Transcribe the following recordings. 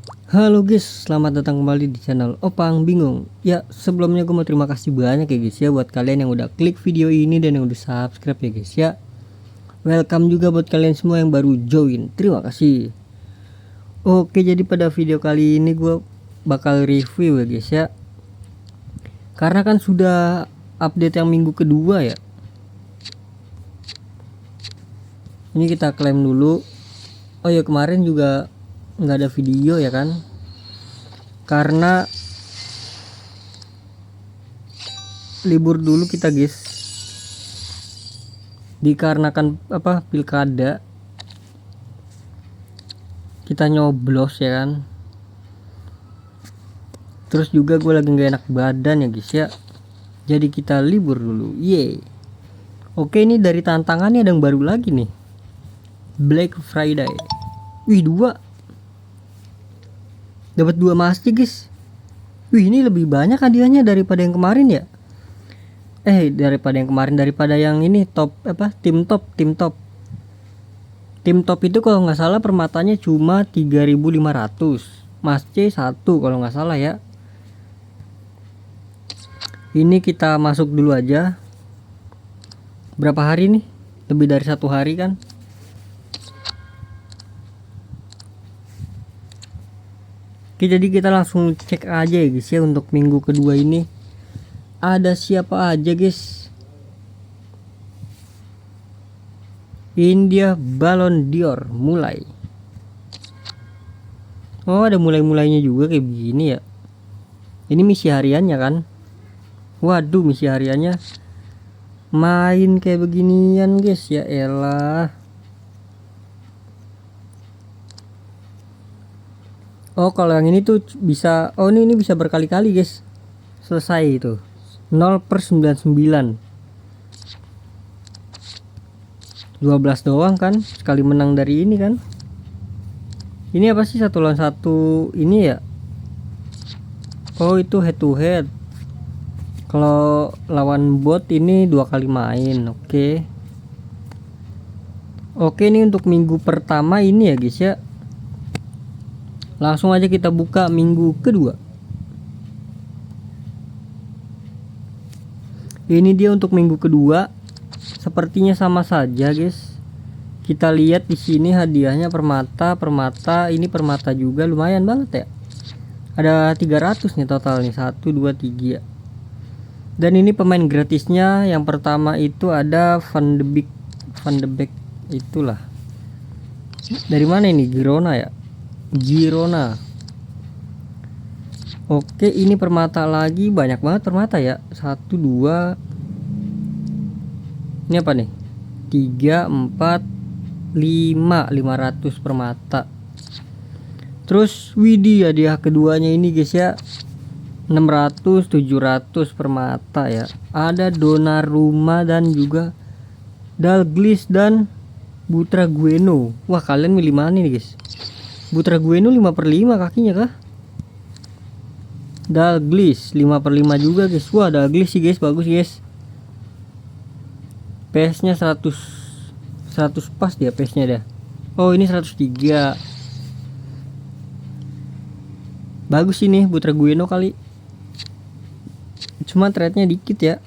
Halo guys, selamat datang kembali di channel Opang Bingung. Ya, sebelumnya gue mau terima kasih banyak ya guys ya buat kalian yang udah klik video ini dan yang udah subscribe ya guys ya. Welcome juga buat kalian semua yang baru join. Terima kasih. Oke, jadi pada video kali ini gue bakal review ya guys ya. Karena kan sudah update yang minggu kedua ya. Ini kita klaim dulu. Oh ya, kemarin juga nggak ada video ya kan, karena libur dulu kita guys, dikarenakan pilkada kita nyoblos ya kan. Terus juga gue lagi nggak enak badan ya guys ya, jadi kita libur dulu. Oke, ini dari tantangannya ada yang baru lagi nih, Black Friday. Wih, dapat 2 masjid guys. Wih, ini lebih banyak hadiahnya daripada yang kemarin ya. Daripada yang ini tim top itu kalau nggak salah permatanya cuma 3.500, Mas C 1 kalau nggak salah ya. Ini kita masuk dulu aja. Berapa hari nih? Lebih dari 1 hari kan. Oke, jadi kita langsung cek aja ya guys ya, untuk minggu kedua ini ada siapa aja guys. Ini dia Ballon d'Or mulai. Oh, ada mulainya juga kayak begini ya. Ini misi hariannya kan. Waduh, misi hariannya main kayak beginian guys, ya elah. Oh, kalau yang ini tuh bisa, ini bisa berkali-kali guys. Selesai itu 0/99, 12 doang kan sekali menang dari ini kan. Ini apa sih, 1 lawan 1 ini ya? Oh, itu head to head. Kalau lawan bot ini 2 kali main. Oke, ini untuk minggu pertama ini ya guys ya. Langsung aja kita buka minggu kedua. Ini dia untuk minggu kedua. Sepertinya sama saja guys. Kita lihat di sini hadiahnya permata. Ini permata juga lumayan banget ya. Ada 300 nih total nih, 1 2 3. Dan ini pemain gratisnya yang pertama itu ada Van de Beek itulah. Dari mana ini? Girona. Oke, ini permata lagi, banyak banget permata ya. 1 2. Ini apa nih? 3 4 5, 500 permata. Terus widih, hadiah keduanya ini guys ya, 600 700 permata ya. Ada Donnarumma dan juga Dalglish dan Butragueno. Wah, kalian milih mana nih guys? Butragueno 5/5 kakinya kah? Dalglish 5/5 juga guys. Wah, Dalglish sih guys, bagus guys. PS-nya 100 pas dia PS-nya dah. Oh, ini 103. Bagus ini Butragueno kali. Cuma trade-nya dikit ya.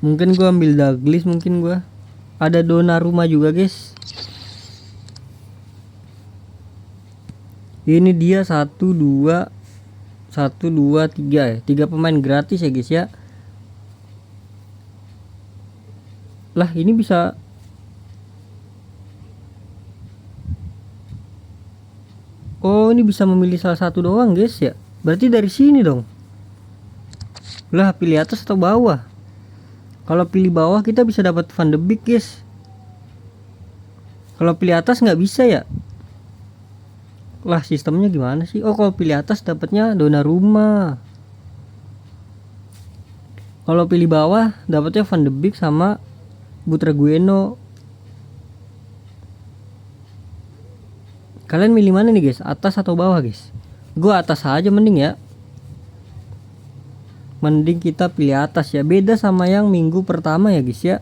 Mungkin gua ambil Dalglish, mungkin gua. Ada Donnarumma juga guys. Ini dia 1 2 3 ya. 3 pemain gratis ya guys ya. Lah, ini bisa. Oh, ini bisa memilih salah satu doang guys ya. Berarti dari sini dong. Lah, pilih atas atau bawah? Kalau pilih bawah kita bisa dapat Van de Beek guys. Kalau pilih atas nggak bisa ya. Lah, sistemnya gimana sih? Oh, kalau pilih atas dapatnya Donnarumma. Kalau pilih bawah dapatnya Van de Beek sama Butragueno. Kalian milih mana nih guys? Atas atau bawah guys? Gua atas aja mending ya. Mending kita pilih atas ya. Beda sama yang minggu pertama ya guys ya.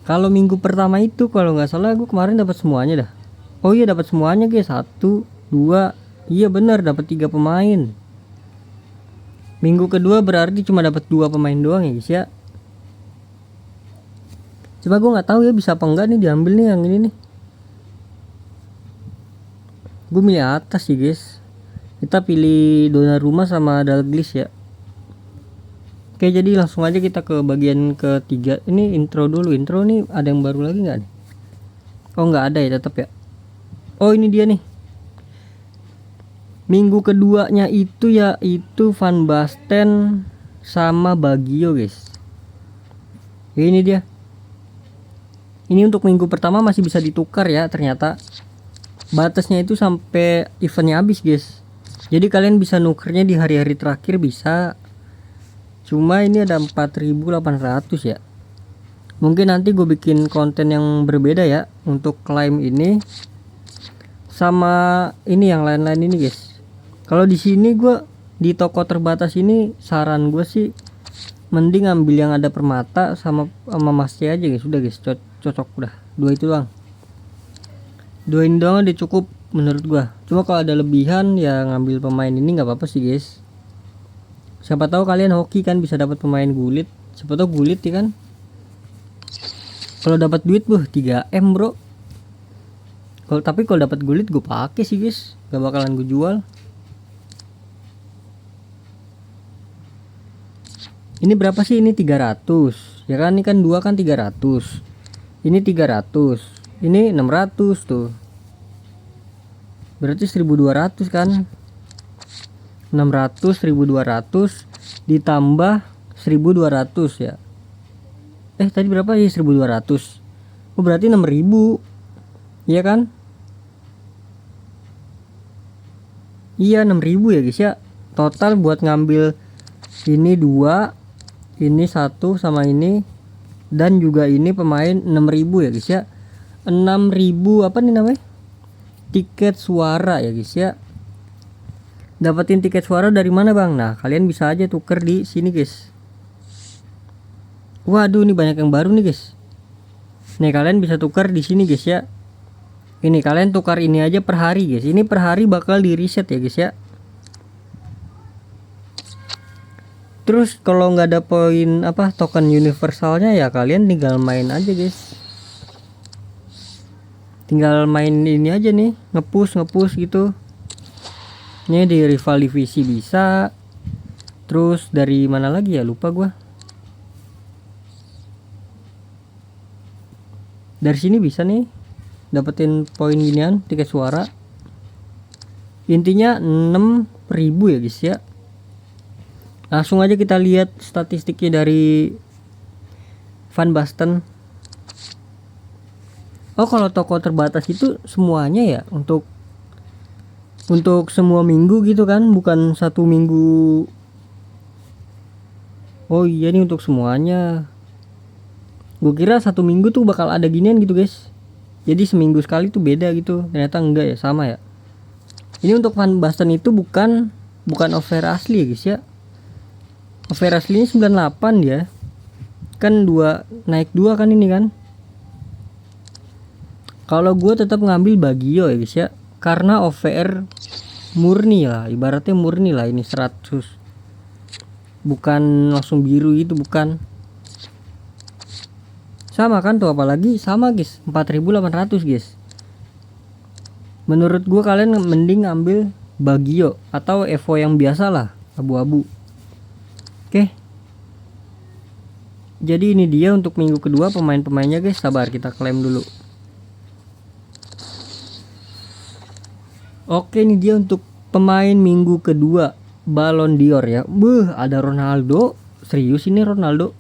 Kalau minggu pertama itu kalau nggak salah gue kemarin dapat semuanya dah. Oh iya dapat semuanya guys, 1 2, iya benar dapat 3 pemain. Minggu kedua berarti cuma dapat 2 pemain doang ya guys ya. Coba gue nggak tahu ya bisa apa enggak nih diambil nih yang ini nih. Gue milih atas sih guys. Kita pilih Donnarumma sama Dalglish ya. Oke, jadi langsung aja kita ke bagian ketiga. Ini intro dulu. Intro nih ada yang baru lagi nggak nih? Oh nggak ada ya tetap ya. Oh ini dia nih. Minggu keduanya itu yaitu Van Basten sama Baggio guys. Ini dia. Ini untuk minggu pertama masih bisa ditukar ya ternyata. Batasnya itu sampai eventnya habis guys. Jadi kalian bisa nukernya di hari-hari terakhir bisa. Cuma ini ada 4.800 ya. Mungkin nanti gue bikin konten yang berbeda ya untuk klaim ini sama ini yang lain-lain ini guys. Kalau di sini gue di toko terbatas ini saran gue sih mending ambil yang ada permata sama masnya aja guys. Udah guys, cocok udah. 2 itu doang. 2 ini doang udah cukup menurut gua. Cuma kalau ada lebihan ya ngambil pemain ini nggak apa-apa sih guys. Siapa tahu kalian hoki kan bisa dapat pemain gulit. Siapa tahu gulit ya kan. Kalau dapat duit 3M bro. Tapi kalau dapat gulit gue pakai sih guys. Gak bakalan gue jual. Ini berapa sih? Ini 300. Ya kan ini kan 2 kan 300. Ini 300. Ini 600 tuh. Berarti 1.200 kan. 600 1.200 ditambah 1.200 ya. Tadi berapa ya? 1.200. Oh berarti 6.000. Iya kan? Iya 6.000 ya guys ya. Total buat ngambil ini 2, ini 1 sama ini dan juga ini pemain 6.000 ya guys ya. 6.000 apa nih namanya? Tiket suara ya guys ya. Dapetin tiket suara dari mana bang? Nah kalian bisa aja tuker di sini guys. Waduh ini banyak yang baru nih guys. Nih kalian bisa tukar di sini guys ya. Ini kalian tukar ini aja per hari guys. Ini per hari bakal di reset ya guys ya. Terus kalau nggak ada poin apa token universalnya ya kalian tinggal main aja guys. Tinggal main ini aja nih, ngepush gitu. Ini di rival divisi bisa. Terus dari mana lagi ya lupa gua. Dari sini bisa nih dapetin poin ginian tiket suara. Intinya 6.000 ya guys ya. Langsung aja kita lihat statistiknya dari Van Basten. Oh kalau toko terbatas itu semuanya ya untuk semua minggu gitu kan, bukan 1 minggu. Oh iya nih untuk semuanya. Gue kira 1 minggu tuh bakal ada ginian gitu guys. Jadi seminggu sekali tuh beda gitu. Ternyata enggak ya, sama ya. Ini untuk Van Basten itu bukan offer asli ya guys ya. Offer aslinya 98 dia. Kan naik 2 kan ini kan. Kalau gue tetap ngambil Baggio ya guys ya. Karena OVR murni lah, ibaratnya murni lah ini 100. Bukan langsung biru itu bukan. Sama kan tuh apalagi sama guys, 4.800 guys. Menurut gue kalian mending ambil Baggio atau Evo yang biasa lah, abu-abu. Oke. Jadi ini dia untuk minggu kedua pemain-pemainnya guys. Sabar kita klaim dulu. Oke, ini dia untuk pemain minggu kedua Ballon d'Or ya. Ada Ronaldo. Serius ini Ronaldo.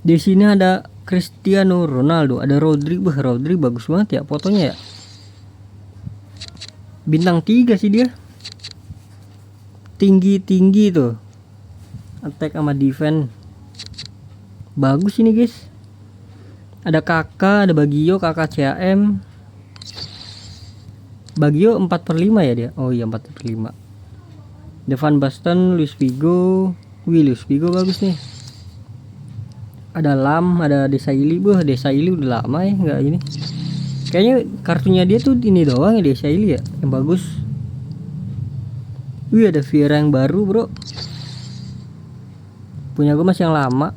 Di sini ada Cristiano Ronaldo, ada Rodri. Rodri bagus banget ya fotonya ya. Bintang 3 sih dia. Tinggi-tinggi tuh. Attack sama defense. Bagus ini guys. Ada Kakak, ada Baggio, Kakak CAM. Baggio 4/5 ya dia. Oh iya 4/5. Van Basten, Luis Figo. Luis Figo bagus nih. Ada Lam, ada Desa Ili. Desa Ili udah lama ya nggak ini. Kayaknya kartunya dia tuh ini doang ya, Desa Ili ya yang bagus. Wih, ada Vieira yang baru bro. Punya gue masih yang lama.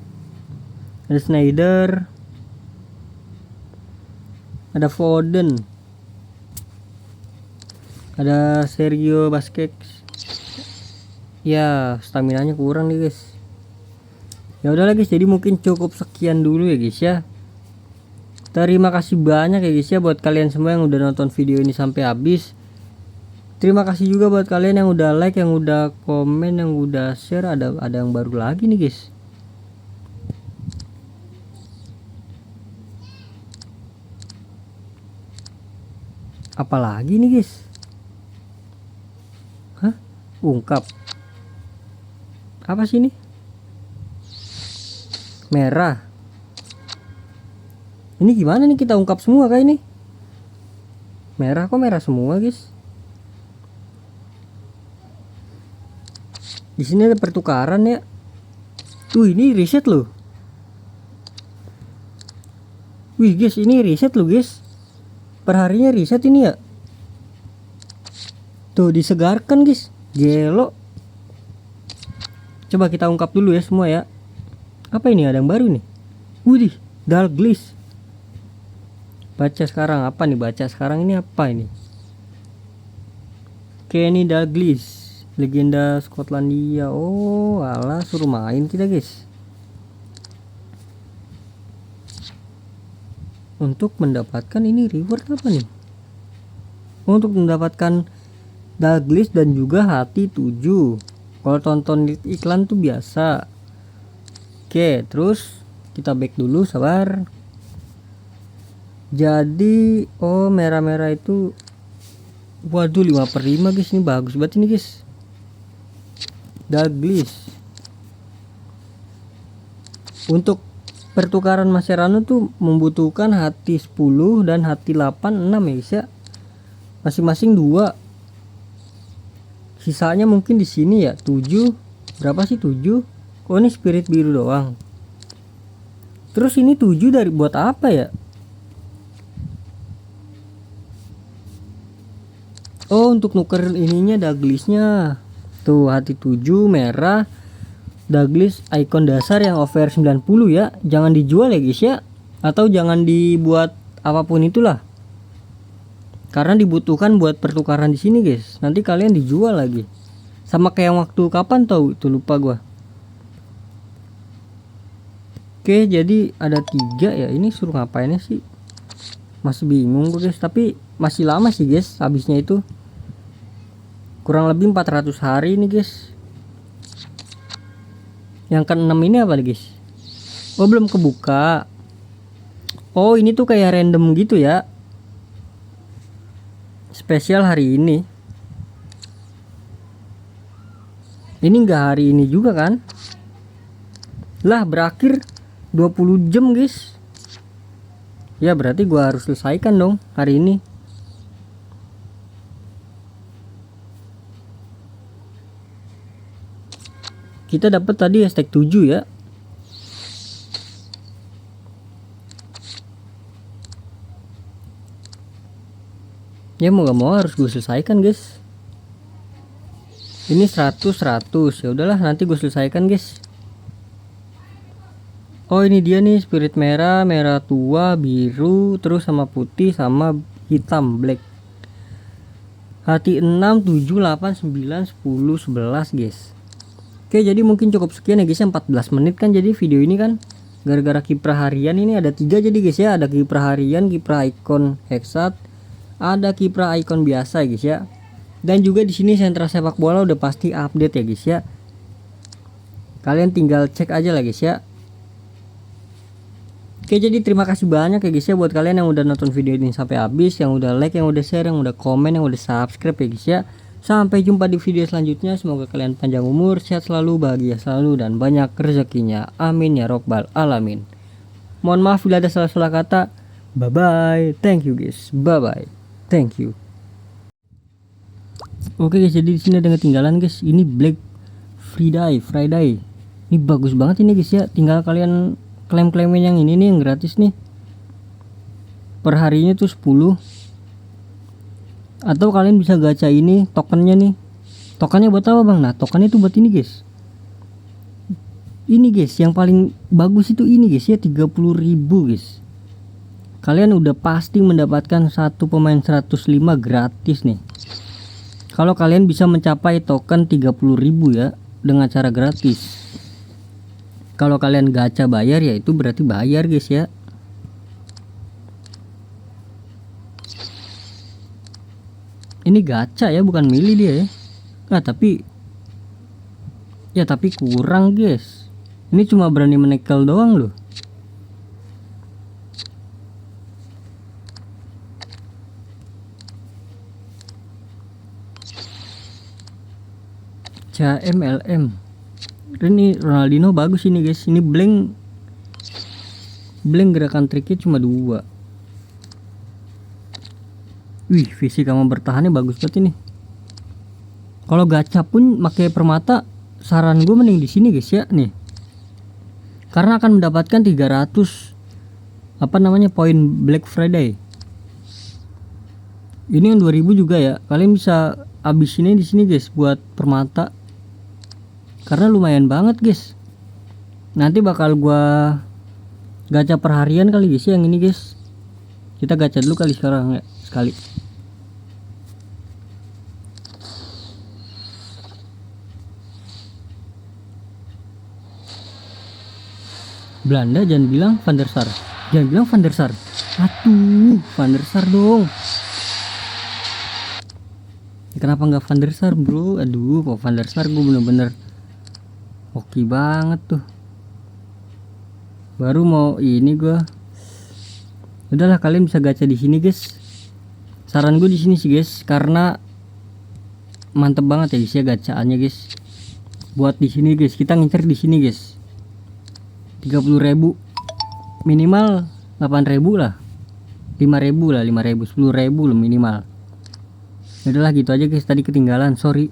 Ada Snyder, ada Foden, ada Sergio Busquets. Ya staminanya kurang nih guys. Ya udah guys, jadi mungkin cukup sekian dulu ya guys ya. Terima kasih banyak ya guys ya buat kalian semua yang udah nonton video ini sampai habis. Terima kasih juga buat kalian yang udah like, yang udah komen, yang udah share. Ada yang baru lagi nih guys. Apalagi nih guys? Hah? Ungkap. Apa sih ini? Merah. Ini gimana nih kita ungkap semua kayak ini? Merah kok merah semua guys? Di sini ada pertukaran ya. Tuh ini reset loh. Wih guys, ini reset loh guys. Perharinya reset ini ya. Tuh disegarkan guys. Gelo. Coba kita ungkap dulu ya semua ya. Apa ini, ada yang baru nih? Wih, Dalglish. Baca sekarang apa nih? Baca sekarang ini apa ini? Kenny Dalglish, legenda Skotlandia. Oh alah, suruh main kita guys. Untuk mendapatkan ini reward apa nih? Untuk mendapatkan Dalglish dan juga hati 7. Kalau tonton iklan tuh biasa. Oke, terus kita back dulu, sabar. Jadi oh merah-merah itu, waduh 5/5 guys, ini bagus banget ini guys. Dalglish. Untuk pertukaran Mascherano tuh membutuhkan hati 10 dan hati 8, 6 ya guys ya. Masing-masing 2. Sisanya mungkin di sini ya 7. Berapa sih 7? Oh ini spirit biru doang. Terus ini 7 dari buat apa ya? Oh untuk nuker ininya Dalglishnya. Tuh hati 7 merah. Dalglish icon dasar yang over 90 ya. Jangan dijual ya guys ya. Atau jangan dibuat apapun itulah. Karena dibutuhkan buat pertukaran di sini guys. Nanti kalian dijual lagi. Sama kayak waktu kapan tahu itu, lupa gua. Oke, jadi ada 3 ya. Ini suruh ngapainnya sih? Masih bingung gue guys. Tapi masih lama sih guys habisnya itu. Kurang lebih 400 hari ini guys. Yang ke-6 ini apa nih guys? Oh belum kebuka. Oh ini tuh kayak random gitu ya. Spesial hari ini. Ini enggak hari ini juga kan? Lah berakhir 20 jam guys. Ya berarti gua harus selesaikan dong hari ini. Kita dapat tadi hashtag 7 ya. Ya mau gak mau harus gue selesaikan guys. Ini 100. Ya udahlah nanti gue selesaikan guys. Oh ini dia nih, spirit merah, merah tua, biru, terus sama putih sama hitam, black. Hati 6, 7, 8, 9, 10, 11 guys. Oke, jadi mungkin cukup sekian ya guys ya. 14 menit kan jadi video ini kan. Gara-gara kiprah harian ini ada 3 jadi guys ya. Ada kiprah harian, kiprah icon hexat, ada kiprah icon biasa guys ya. Dan juga di sini sentra sepak bola udah pasti update ya guys ya. Kalian tinggal cek aja lah guys ya. Oke, jadi terima kasih banyak ya guys ya buat kalian yang udah nonton video ini sampai habis, yang udah like, yang udah share, yang udah komen, yang udah subscribe ya guys ya. Sampai jumpa di video selanjutnya. Semoga kalian panjang umur, sehat selalu, bahagia selalu, dan banyak rezekinya. Amin ya robbal alamin. Mohon maaf bila ada salah-salah kata. Bye bye. Thank you guys. Bye bye. Thank you. Oke guys, jadi di sini ada ketinggalan guys. Ini Black Friday. Ini bagus banget ini guys ya. Tinggal kalian klaim-klaimnya yang ini nih yang gratis nih. Per harinya tuh 10. Atau kalian bisa gacha ini tokennya nih. Tokennya buat apa bang? Nah tokennya tuh buat ini guys. Ini guys yang paling bagus itu ini guys ya, 30.000 guys. Kalian udah pasti mendapatkan satu pemain 105 gratis nih. Kalau kalian bisa mencapai token 30.000 ya dengan cara gratis. Kalau kalian gacha bayar ya itu berarti bayar guys ya. Ini gacha ya, bukan milih dia ya. Nah tapi kurang guys. Ini cuma berani menekel doang loh. CMLM. Ini Ronaldinho bagus ini guys. Ini blank gerakan triknya cuma 2. Wih, visi kamu bertahannya bagus banget ini. Kalau gacha pun pakai permata, saran gue mending di sini guys ya nih. Karena akan mendapatkan 300 poin Black Friday. Ini yang 2000 juga ya. Kalian bisa abisinnya di sini guys buat permata. Karena lumayan banget guys. Nanti bakal gua gacha perharian kali guys yang ini guys. Kita gacha dulu kali sekarang ya, sekali. Belanda jangan bilang Van der Sar. Jangan bilang Van der Sar. Aduh, Van der Sar dong. Kenapa nggak Van der Sar bro? Aduh, kok Van der Sar gue bener-bener oke banget tuh. Baru mau ini gue. Udahlah kalian bisa gacha di sini guys. Saran gue di sini sih guys, karena mantep banget ya guys ya gacaannya guys. Buat di sini guys, kita ngincer di sini guys. 30.000 minimal 8.000 lah. 5.000 lah, 5.000, 10.000 loh minimal. Udahlah gitu aja guys, tadi ketinggalan, sorry.